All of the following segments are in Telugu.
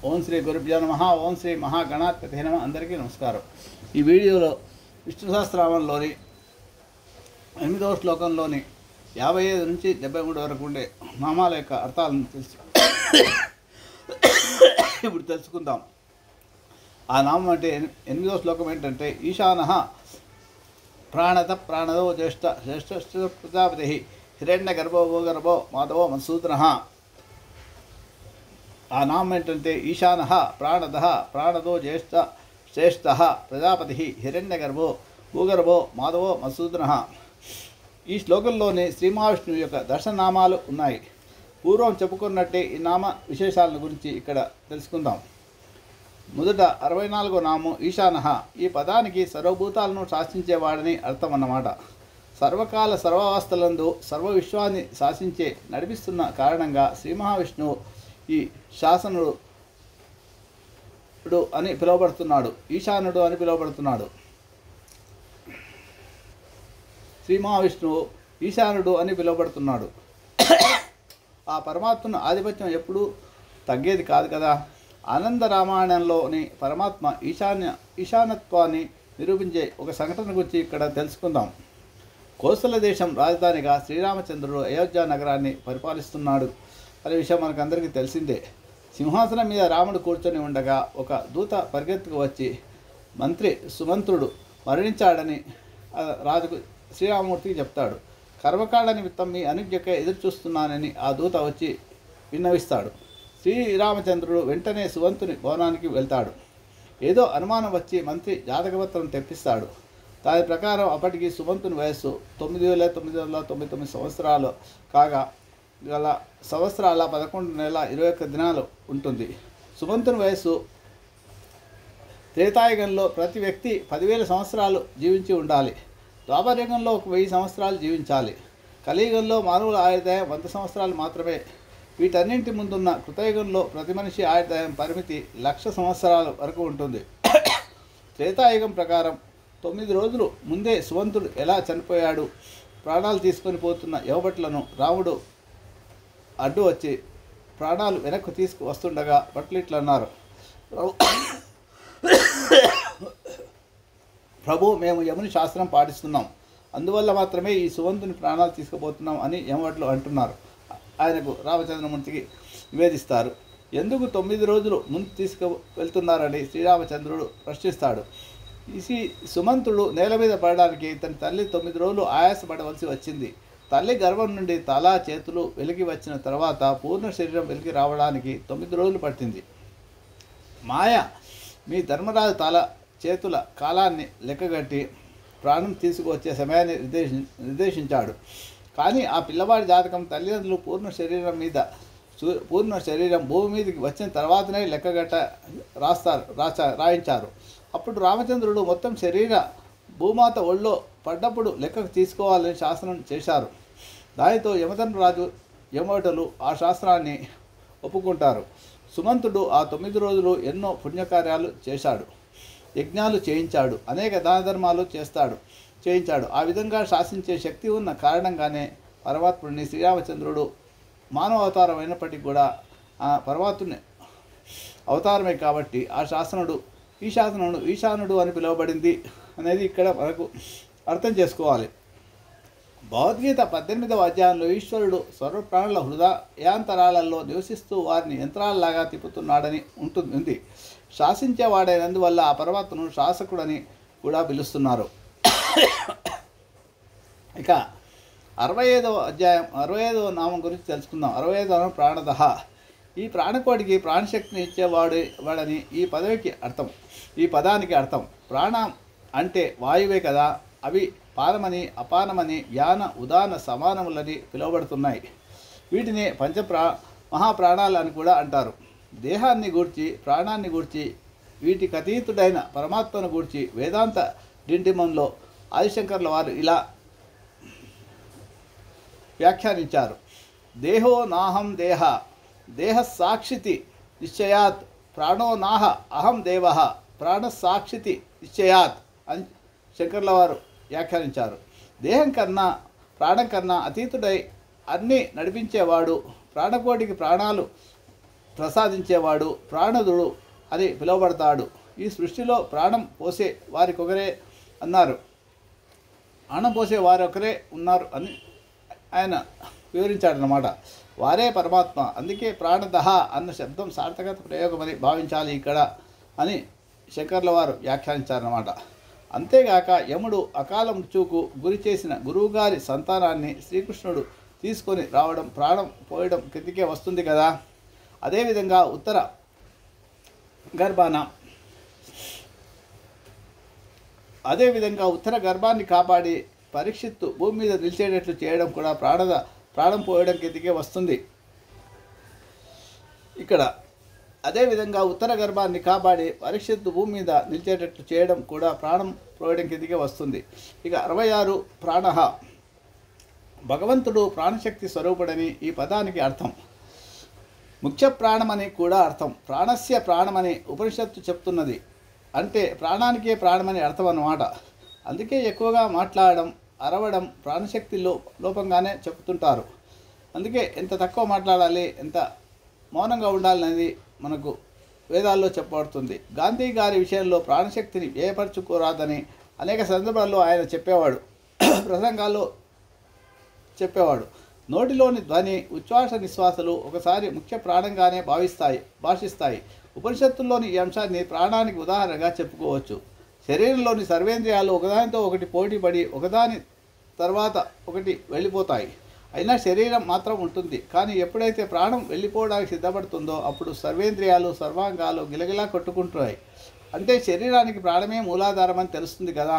ఓం శ్రీ గురుభ్యో నమః. ఓం శ్రీ మహాగణాధిపతయే నమః. అందరికీ నమస్కారం. ఈ వీడియోలో విష్ణు సహస్రనామంలోని 8వ శ్లోకంలోని 55 నుంచి 73 వరకు ఉండే నామాల యొక్క అర్థాలను ఇప్పుడు తెలుసుకుందాం. ఆ నామం అంటే 8వ శ్లోకం ఏంటంటే ఈశానః ప్రాణత ప్రాణదో జ్యేష్ఠ జ్యేష్ఠ ప్రజాపతి హిరణ్య గర్భో భూగర్భో మాధవో మధుసూదనః. ఆ నామం ఏంటంటే ఈశానః ప్రాణదః ప్రాణదో జ్యేష్ఠ శ్రేష్ఠ ప్రజాపతి హిరణ్యగర్భో భూగర్భో మాధవో మధుసూదనః. ఈ శ్లోకంలోని శ్రీ మహావిష్ణువు యొక్క దర్శనామాలు ఉన్నాయి. పూర్వం చెప్పుకున్నట్టే ఈ నామ విశేషాలను గురించి ఇక్కడ తెలుసుకుందాం. మొదట 64వ నామం ఈశానః. ఈ పదానికి సర్వభూతాలను శాసించేవాడని అర్థం అన్నమాట. సర్వకాల సర్వావస్థలందు సర్వ విశ్వాన్ని శాసించే నడిపిస్తున్న కారణంగా శ్రీ మహావిష్ణువు ఈ శాసనుడు అని పిలువబడుతున్నాడు, ఈశానుడు అని పిలువబడుతున్నాడు. శ్రీ మహావిష్ణువు ఈశానుడు అని పిలువబడుతున్నాడు. ఆ పరమాత్మను ఆధిపత్యం ఎప్పుడూ తగ్గేది కాదు కదా. ఆనంద రామాయణంలోని పరమాత్మ ఈశానత్వాన్ని నిరూపించే ఒక సంఘటన గురించి ఇక్కడ తెలుసుకుందాం. కోసల దేశం రాజధానిగా శ్రీరామచంద్రుడు అయోధ్య నగరాన్ని పరిపాలిస్తున్నాడు అనే విషయం మనకందరికీ తెలిసిందే. సింహాసనం మీద రాముడు కూర్చొని ఉండగా ఒక దూత పరిగెత్తుకు వచ్చి మంత్రి సుమంత్రుడు మరణించాడని రాజుకు శ్రీరామమూర్తికి చెప్తాడు. కర్మకాండ నిమిత్తం మీ అనుజ్ఞకే ఎదురు చూస్తున్నానని ఆ దూత వచ్చి విన్నవిస్తాడు. శ్రీరామచంద్రుడు వెంటనే సుమంతుని భవనానికి వెళ్తాడు. ఏదో అనుమానం వచ్చి మంత్రి జాతకపత్రం తెప్పిస్తాడు. దాని ప్రకారం అప్పటికి సుమంతుని వయస్సు 9999 సంవత్సరాలు కాగా గల సంవత్సరాల 11 నెలల 21 దినాలు ఉంటుంది. సుమంతుని వయస్సు త్రేతాయుగంలో ప్రతి వ్యక్తి 10,000 సంవత్సరాలు జీవించి ఉండాలి. ద్వాపరయుగంలో 1000 సంవత్సరాలు జీవించాలి. కలియుగంలో మానవుల ఆయుర్దాయం 100 సంవత్సరాలు మాత్రమే. వీటన్నింటి ముందున్న కృతయుగంలో ప్రతి మనిషి ఆయుర్దాయం పరిమితి 1,00,000 సంవత్సరాల వరకు ఉంటుంది. త్రేతాయుగం ప్రకారం 9 రోజులు ముందే సుమంతుడు ఎలా చనిపోయాడు, ప్రాణాలు తీసుకొని పోతున్న యువభట్లను రాముడు అడ్డు వచ్చి ప్రాణాలు వెనక్కు తీసుకు వస్తుండగా భట్లు ఇట్లా అన్నారు, ప్రభు, మేము యముని శాస్త్రం పాటిస్తున్నాం, అందువల్ల మాత్రమే ఈ సుమంతుని ప్రాణాలు తీసుకుపోతున్నాం అని యమభట్లు అంటున్నారు. ఆయనకు రామచంద్రమూర్తికి నివేదిస్తారు. ఎందుకు 9 రోజులు ముందు తీసుకువెళ్తున్నారని శ్రీరామచంద్రుడు ప్రశ్నిస్తాడు. ఈ సుమంతుడు నేల మీద పడడానికి ఇతని తల్లి 9 రోజులు ఆయాసపడవలసి వచ్చింది. తల్లి గర్భం నుండి తల చేతులు వెలికి వచ్చిన తర్వాత పూర్ణ శరీరం వెలికి రావడానికి 9 రోజులు పట్టింది. మాయ మీ ధర్మరాజు తల చేతుల కాలాన్ని లెక్కగట్టి ప్రాణం తీసుకువచ్చే సమయాన్ని నిర్దేశించాడు. కానీ ఆ పిల్లవాడి జాతకం తల్లిదండ్రులు పూర్ణ శరీరం భూమి మీదకి వచ్చిన తర్వాతనే లెక్కగట్ట రాయించారు. అప్పుడు రామచంద్రుడు మొత్తం శరీర భూమాత ఒళ్ళో పడ్డప్పుడు లెక్కకు తీసుకోవాలని శాసనం చేశారు. దానితో యమధర్మరాజు యమభటులు ఆ శాస్త్రాన్ని ఒప్పుకుంటారు. సుమంతుడు ఆ 9 రోజులు ఎన్నో పుణ్యకార్యాలు చేశాడు, యజ్ఞాలు చేయించాడు, అనేక దాన ధర్మాలు చేయించాడు. ఆ విధంగా శాసించే శక్తి ఉన్న కారణంగానే పరమాత్ముడిని శ్రీరామచంద్రుడు మానవ అవతారం అయినప్పటికీ కూడా ఆ పరమాత్ముని అవతారమే కాబట్టి ఆ శాసనుడు ఈశానుడు అని పిలువబడింది అనేది ఇక్కడ మనకు అర్థం చేసుకోవాలి. భగవద్గీత 18వ అధ్యాయంలో ఈశ్వరుడు సర్వప్రాణుల హృదయాంతరాలలో నివసిస్తూ వారిని యంత్రాలలాగా తిప్పుతున్నాడని ఉంది. శాసించేవాడైనందువల్ల ఆ పరమాత్మను శాసకుడని కూడా పిలుస్తున్నారు. ఇక 65వ నామం గురించి తెలుసుకుందాం. 65వ నామం ప్రాణదః. ఈ ప్రాణకోటికి ప్రాణశక్తిని ఇచ్చేవాడని ఈ పదానికి అర్థం. ప్రాణం అంటే వాయువే కదా. అవి పానమని అపానమని యాన ఉదాన సమానములని పిలువబడుతున్నాయి. వీటిని మహాప్రాణాలు అని కూడా అంటారు. దేహాన్ని గూర్చి ప్రాణాన్ని గూర్చి వీటికి అతీతుడైన పరమాత్మను గూర్చి వేదాంత డిండిమంలో ఆదిశంకర్ల వారు ఇలా వ్యాఖ్యానించారు. దేహో నాహం దేహ సాక్షితి నిశ్చయాత్ ప్రాణో నాహ అహం దేవః ప్రాణసాక్షితి నిశ్చయాత్ అని శంకర్ల వారు వ్యాఖ్యానించారు. దేహం కన్నా ప్రాణం కన్నా అతీతుడై అన్నీ నడిపించేవాడు, ప్రాణకోటికి ప్రసాదించేవాడు ప్రాణదుడు అని పిలువబడతాడు. ఈ సృష్టిలో ప్రాణం పోసే వారికొకరే అన్నారు, ప్రాణం పోసే వారొకరే ఉన్నారు అని ఆయన వివరించాడనమాట. వారే పరమాత్మ. అందుకే ప్రాణదహ అన్న శబ్దం సార్థకత ప్రయోగమని భావించాలి ఇక్కడ అని శంకర్ల వారు వ్యాఖ్యానించారన్నమాట. అంతేగాక యముడు అకాల మృత్యువుకు గురి చేసిన గురువుగారి సంతానాన్ని శ్రీకృష్ణుడు తీసుకొని రావడం ప్రాణం పోయడం కిందికే వస్తుంది కదా. అదేవిధంగా ఉత్తర గర్భాన్ని కాపాడి పరీక్షిత్తు భూమి మీద నిలిచేటట్లు చేయడం కూడా ప్రాణం పోయడం కిందికే వస్తుంది. ఇక్కడ అదేవిధంగా ఉత్తర గర్భాన్ని కాపాడి పరీక్షిత్తు భూమి మీద నిలిచేటట్లు చేయడం కూడా ప్రాణం పోయడం కిందికే వస్తుంది. ఇక 66 ప్రాణః. భగవంతుడు ప్రాణశక్తి స్వరూపుడని ఈ పదానికి అర్థం. ముఖ్య ప్రాణమని కూడా అర్థం. ప్రాణస్య ప్రాణమని ఉపనిషత్తు చెప్తున్నది. అంటే ప్రాణానికే ప్రాణమని అర్థం అన్నమాట. అందుకే ఎక్కువగా మాట్లాడడం, అరవడం ప్రాణశక్తి లోపంగానే చెప్తుంటారు. అందుకే ఎంత తక్కువ మాట్లాడాలి, ఎంత మౌనంగా ఉండాలనేది మనకు వేదాల్లో చెప్పబడుతుంది. గాంధీ గారి విషయంలో ప్రాణశక్తిని వ్యయపరచుకోరాదని అనేక సందర్భాల్లో ఆయన చెప్పేవాడు, ప్రసంగాల్లో చెప్పేవాడు. నోటిలోని ధ్వని, ఉచ్ఛ్వాస నిశ్వాసలు ఒకసారి ముఖ్య ప్రాణంగానే భాషిస్తాయి. ఉపనిషత్తుల్లోని ఈ అంశాన్ని ప్రాణానికి ఉదాహరణగా చెప్పుకోవచ్చు. శరీరంలోని సర్వేంద్రియాలు ఒకదానితో ఒకటి పోటీపడి ఒకదాని తర్వాత ఒకటి వెళ్ళిపోతాయి. అయినా శరీరం మాత్రం ఉంటుంది. కానీ ఎప్పుడైతే ప్రాణం వెళ్ళిపోవడానికి సిద్ధపడుతుందో అప్పుడు సర్వేంద్రియాలు, సర్వాంగాలు గిలగిలా కొట్టుకుంటున్నాయి. అంటే శరీరానికి ప్రాణమే మూలాధారం అని తెలుస్తుంది కదా.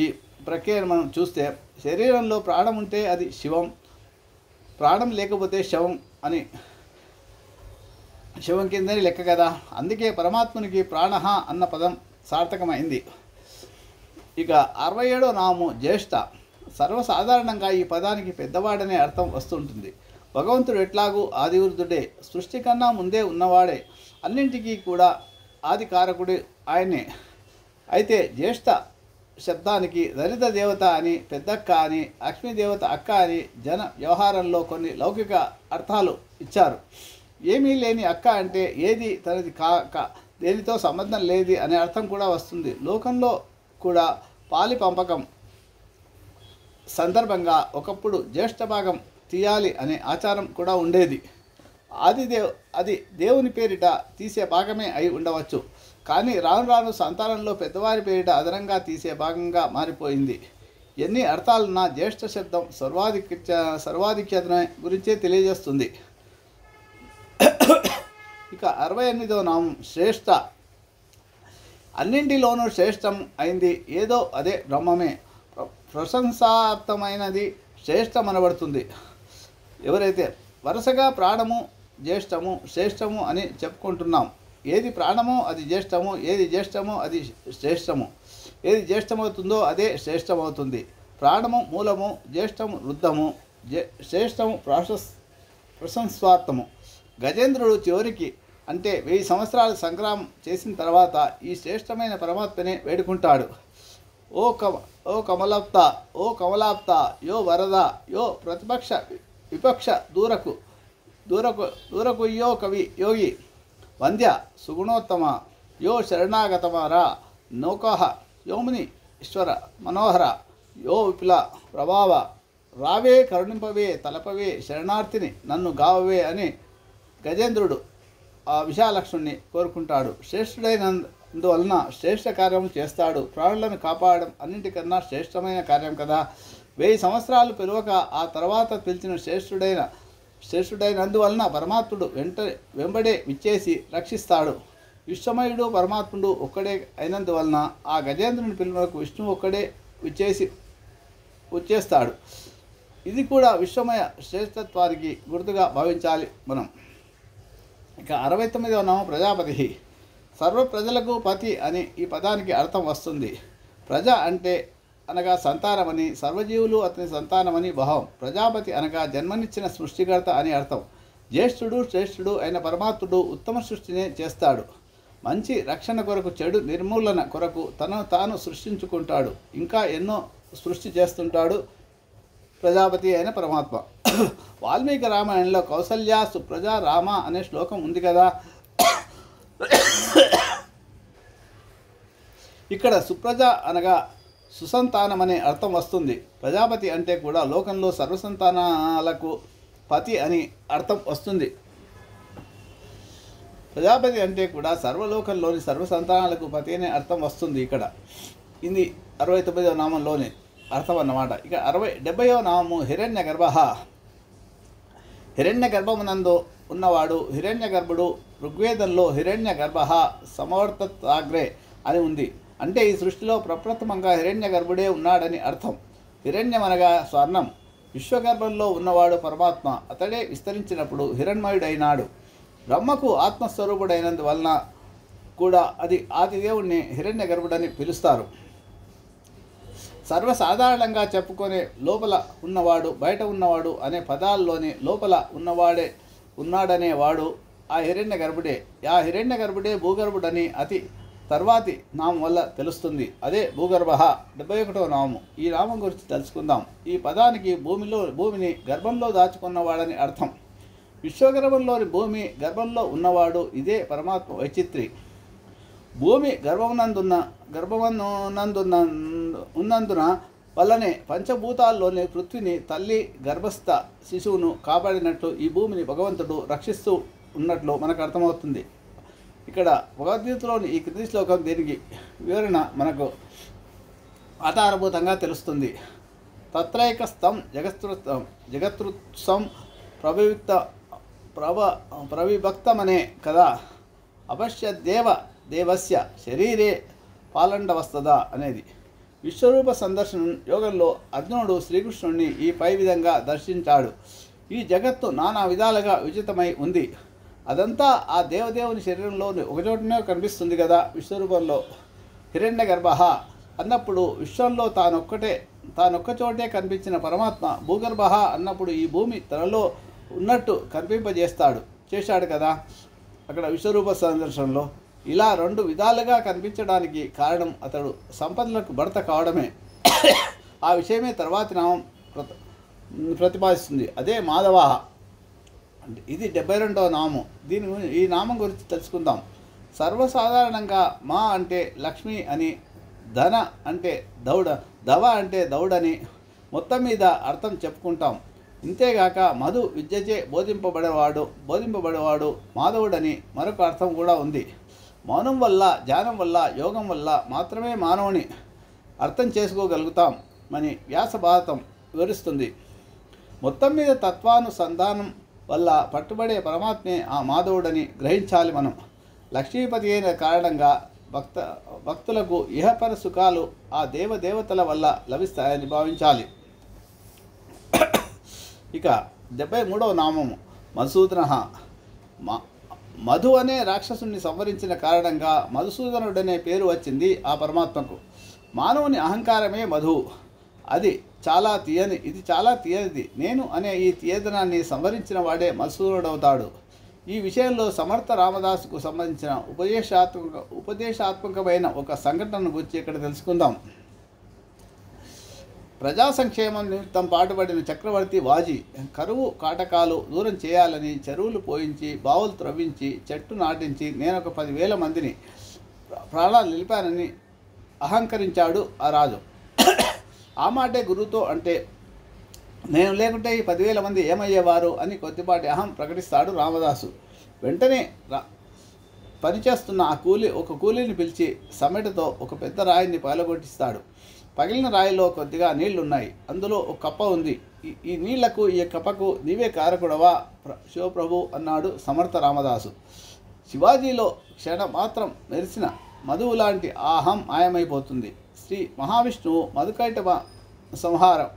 ఈ ప్రక్రియను మనం చూస్తే శరీరంలో ప్రాణం ఉంటే అది శివం, ప్రాణం లేకపోతే శవం అని శివం కిందని లెక్క కదా. అందుకే పరమాత్మునికి ప్రాణః అన్న పదం సార్థకమైంది. ఇక 67వ నామము జ్యేష్ఠ. సర్వసాధారణంగా ఈ పదానికి పెద్దవాడనే అర్థం వస్తుంటుంది. భగవంతుడు ఎట్లాగూ ఆదివృద్ధుడే, సృష్టి కన్నా ముందే ఉన్నవాడే, అన్నింటికీ కూడా ఆది కారకుడు ఆయనే. అయితే జ్యేష్ఠ శబ్దానికి దళిత దేవత అని, పెద్దక్క అని, లక్ష్మీదేవత అక్క అని జన వ్యవహారంలో కొన్ని లౌకిక అర్థాలు ఇచ్చారు. ఏమీ లేని అక్క అంటే ఏది తనది కాక దేనితో సంబంధం లేది అనే అర్థం కూడా వస్తుంది. లోకంలో కూడా పాలి పంపకం సందర్భంగా ఒకప్పుడు జ్యేష్ఠ భాగం తీయాలి అనే ఆచారం కూడా ఉండేది. అది దేవుని పేరిట తీసే భాగమే అయి ఉండవచ్చు. కానీ రాను రాను సంతానంలో పెద్దవారి పేరిట అదనంగా తీసే భాగంగా మారిపోయింది. ఎన్ని అర్థాలున్నా జ్యేష్ఠ శబ్దం సర్వాధిక్యత గురించే తెలియజేస్తుంది. ఇక 68వ నామం శ్రేష్ఠ. అన్నింటిలోనూ శ్రేష్టం అయింది ఏదో అదే బ్రహ్మమే. ప్రశంసార్థమైనది శ్రేష్టమనబడుతుంది. ఎవరైతే వరుసగా ప్రాణము, జ్యేష్ఠము, శ్రేష్టము అని చెప్పుకుంటున్నాం. ఏది ప్రాణమో అది జ్యేష్ఠము, ఏది జ్యేష్ఠమో అది శ్రేష్టము. ఏది జ్యేష్ఠమవుతుందో అదే శ్రేష్టమవుతుంది. ప్రాణము మూలము, జ్యేష్ఠము వృద్ధము, శ్రేష్టము ప్రశంసార్థము. గజేంద్రుడు చివరికి అంటే 1000 సంవత్సరాల సంగ్రామం చేసిన తర్వాత ఈ శ్రేష్టమైన పరమాత్మనే వేడుకుంటాడు. ఓ కమలాప్త, ఓ కమలాప్త, యో వరద, యో ప్రతిపక్ష విపక్ష దూరకు యో కవి యోగి వంద్య సుగుణోత్తమ, యో శరణాగతమరా నౌకః, యోముని ఈశ్వర మనోహర, యో విపుల ప్రభావ, రావే కరుణింపవే తలపవే శరణార్థిని నన్ను గావవే అని గజేంద్రుడు ఆ విశాలక్ష్ముడిని కోరుకుంటాడు. శ్రేష్ఠుడైనందువలన శ్రేష్ఠ కార్యం చేస్తాడు. ప్రాణులను కాపాడడం అన్నింటికన్నా శ్రేష్టమైన కార్యం కదా. 1000 సంవత్సరాలు పిలువక ఆ తర్వాత పిలిచిన శ్రేష్ఠుడైనందువలన పరమాత్ముడు వెంబడే విచ్చేసి రక్షిస్తాడు. విశ్వమయుడు పరమాత్ముడు ఒక్కడే అయినందువలన ఆ గజేంద్రుని పిలువకు విష్ణువు ఒక్కడే వచ్చేస్తాడు. ఇది కూడా విశ్వమయ శ్రేష్టత్వానికి గుర్తుగా భావించాలి మనం. ఇక 69వ నామం ప్రజాపతి. సర్వ ప్రజలకు పతి అని ఈ పదానికి అర్థం వస్తుంది. ప్రజ అంటే అనగా సంతానమని, సర్వజీవులు అతని సంతానమని భావం. ప్రజాపతి అనగా జన్మనిచ్చిన సృష్టికర్త అని అర్థం. జ్యేష్ఠుడు శ్రేష్ఠుడు అయిన పరమాత్ముడు ఉత్తమ సృష్టినే చేస్తాడు. మంచి రక్షణ కొరకు, చెడు నిర్మూలన కొరకు తనను తాను సృష్టించుకుంటాడు. ఇంకా ఎన్నో సృష్టి చేస్తుంటాడు. ప్రజాపతి అయిన పరమాత్మ. వాల్మీకి రామాయణంలో కౌసల్య సుప్రజ రామ అనే శ్లోకం ఉంది కదా. ఇక్కడ సుప్రజ అనగా సుసంతానం అనే అర్థం వస్తుంది. ప్రజాపతి అంటే కూడా లోకంలో సర్వసంతానాలకు పతి అని అర్థం వస్తుంది. ప్రజాపతి అంటే కూడా సర్వలోకంలోని సర్వసంతానాలకు పతి అనే అర్థం వస్తుంది. ఇక్కడ ఇది 69వ నామంలోని అర్థం అన్నమాట. ఇక 70వ నామము హిరణ్య గర్భ. హిరణ్య గర్భమునందు ఉన్నవాడు హిరణ్య గర్భుడు. ఋగ్వేదంలో హిరణ్య గర్భ సమవర్తతాగ్రే అని ఉంది. అంటే ఈ సృష్టిలో ప్రప్రథమంగా హిరణ్య గర్భుడే ఉన్నాడని అర్థం. హిరణ్యమనగా స్వర్ణం. విశ్వగర్భంలో ఉన్నవాడు పరమాత్మ. అతడే విస్తరించినప్పుడు హిరణ్మయుడైనాడు. బ్రహ్మకు ఆత్మస్వరూపుడైనందువలన కూడా అది ఆదిదేవుడిని హిరణ్య గర్భుడని పిలుస్తారు. సర్వసాధారణంగా చెప్పుకునే లోపల ఉన్నవాడు బయట ఉన్నవాడు అనే పదాల్లోని లోపల ఉన్నవాడే ఉన్నాడనేవాడు ఆ హిరణ్య గర్భుడే. ఆ హిరణ్య గర్భుడే భూగర్భుడని అతి తర్వాతి నామం వల్ల తెలుస్తుంది. అదే భూగర్భ. 71వ నామము. ఈ నామం గురించి తెలుసుకుందాం. ఈ పదానికి భూమిని గర్భంలో దాచుకున్నవాడని అర్థం. విశ్వగర్భంలోని భూమి గర్భంలో ఉన్నవాడు. ఇదే పరమాత్మ వైచిత్రి. భూమి ఉన్నందున వల్లనే పంచభూతాల్లోని పృథ్వీని తల్లి గర్భస్థ శిశువును కాపాడినట్లు ఈ భూమిని భగవంతుడు రక్షిస్తూ ఉన్నట్లు మనకు అర్థమవుతుంది. ఇక్కడ భగవద్గీతలోని ఈ క్రింది శ్లోకం దీనికి వివరణ మనకు ఆధారభూతంగా తెలుస్తుంది. తత్రైకస్థం జగత్రుత్సం ప్రవిభక్తమనే కదా. అపశ్య దేవస్య శరీరే పాలండవస్తద అనేది. విశ్వరూప సందర్శనం యోగంలో అర్జునుడు శ్రీకృష్ణుడిని ఈ పై విధంగా దర్శించాడు. ఈ జగత్తు నానా విధాలుగా విజితమై ఉంది. అదంతా ఆ దేవదేవుని శరీరంలో ఒకచోటనే కనిపిస్తుంది కదా. విశ్వరూపంలో హిరణ్య గర్భ అన్నప్పుడు విశ్వంలో తానొక్కచోటే కనిపించిన పరమాత్మ భూగర్భ అన్నప్పుడు ఈ భూమి తనలో ఉన్నట్టు చేశాడు కదా అక్కడ విశ్వరూప సందర్శనంలో. ఇలా రెండు విధాలుగా కనిపించడానికి కారణం అతడు సంపదలకు భర్త కావడమే. ఆ విషయమే తర్వాతి నామం ప్రతిపాదిస్తుంది. అదే మాధవ. ఇది 72వ నామం. ఈ నామం గురించి తెలుసుకుందాం. సర్వసాధారణంగా మా అంటే లక్ష్మి అని, ధన అంటే దవ అంటే దౌడని మొత్తం మీద అర్థం చెప్పుకుంటాం. ఇంతేగాక మధు విద్యచే బోధింపబడేవాడు మాధవుడని మరొక అర్థం కూడా ఉంది. మౌనం వల్ల, ధ్యానం వల్ల, యోగం వల్ల మాత్రమే మానవుని అర్థం చేసుకోగలుగుతాం అని వ్యాస భారతం వివరిస్తుంది. మొత్తం మీద తత్వానుసంధానం వల్ల పట్టుబడే పరమాత్మే ఆ మాధవుడని గ్రహించాలి మనం. లక్ష్మీపతి అయిన కారణంగా భక్తులకు ఇహపర సుఖాలు ఆ దేవతల వల్ల లభిస్తాయని భావించాలి. ఇక 73వ నామము మధుసూదన. మధు అనే రాక్షసుని సంవరించిన కారణంగా మధుసూదనుడనే పేరు వచ్చింది ఆ పరమాత్మకు. మానవుని అహంకారమే మధు. ఇది చాలా తీయనిది. నేను అనే ఈ తీయదనాన్ని సంవరించిన వాడే మధుసూదనుడవుతాడు. ఈ విషయంలో సమర్థ రామదాసుకు సంబంధించిన ఉపదేశాత్మకమైన ఒక సంఘటనను గురించి ఇక్కడ తెలుసుకుందాం. ప్రజా సంక్షేమం నిమిత్తం పాటుపడిన చక్రవర్తి వాజీ కరువు కాటకాలు దూరం చేయాలని చెరువులు పోయించి, బావులు త్రవ్వించి, చెట్టు నాటించి నేనొక 10,000 మందిని ప్రాణాలు నిలిపానని అహంకరించాడు ఆ రాజు. ఆ మాటే గురువుతో అంటే నేను లేకుంటే ఈ 10,000 మంది ఏమయ్యేవారు అని కొద్దిపాటి అహం ప్రకటిస్తాడు రామదాసు. వెంటనే పనిచేస్తున్న ఒక కూలీని పిలిచి సమ్మెటతో ఒక పెద్ద రాయిని పగలగొట్టిస్తాడు. పగిలిన రాయిలో కొద్దిగా నీళ్లున్నాయి. అందులో ఒక కప్ప ఉంది. ఈ నీళ్లకు, ఈ కప్పకు నీవే కారకుడవా శివప్రభు అన్నాడు సమర్థ రామదాసు. శివాజీలో క్షణమాత్రం మెరిసిన మధువు లాంటి అహం మాయమైపోతుంది. శ్రీ మహావిష్ణువు మధుకైటవ సంహారం.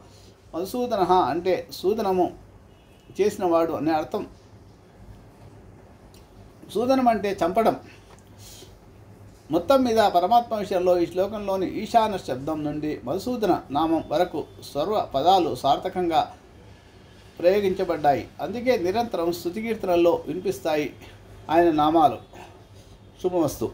మధుసూదన అంటే సూదనము చేసినవాడు అనే అర్థం. సూదనం అంటే చంపడం. మొత్తం మీద పరమాత్మ విషయంలో ఈ శ్లోకంలోని ఈశాన శబ్దం నుండి మధుసూదన నామం వరకు సర్వ పదాలు సార్థకంగా ప్రయోగించబడ్డాయి. అందుకే నిరంతరం స్తుతికీర్తనల్లో వినిపిస్తాయి ఆయన నామాలు. శుభమస్తు.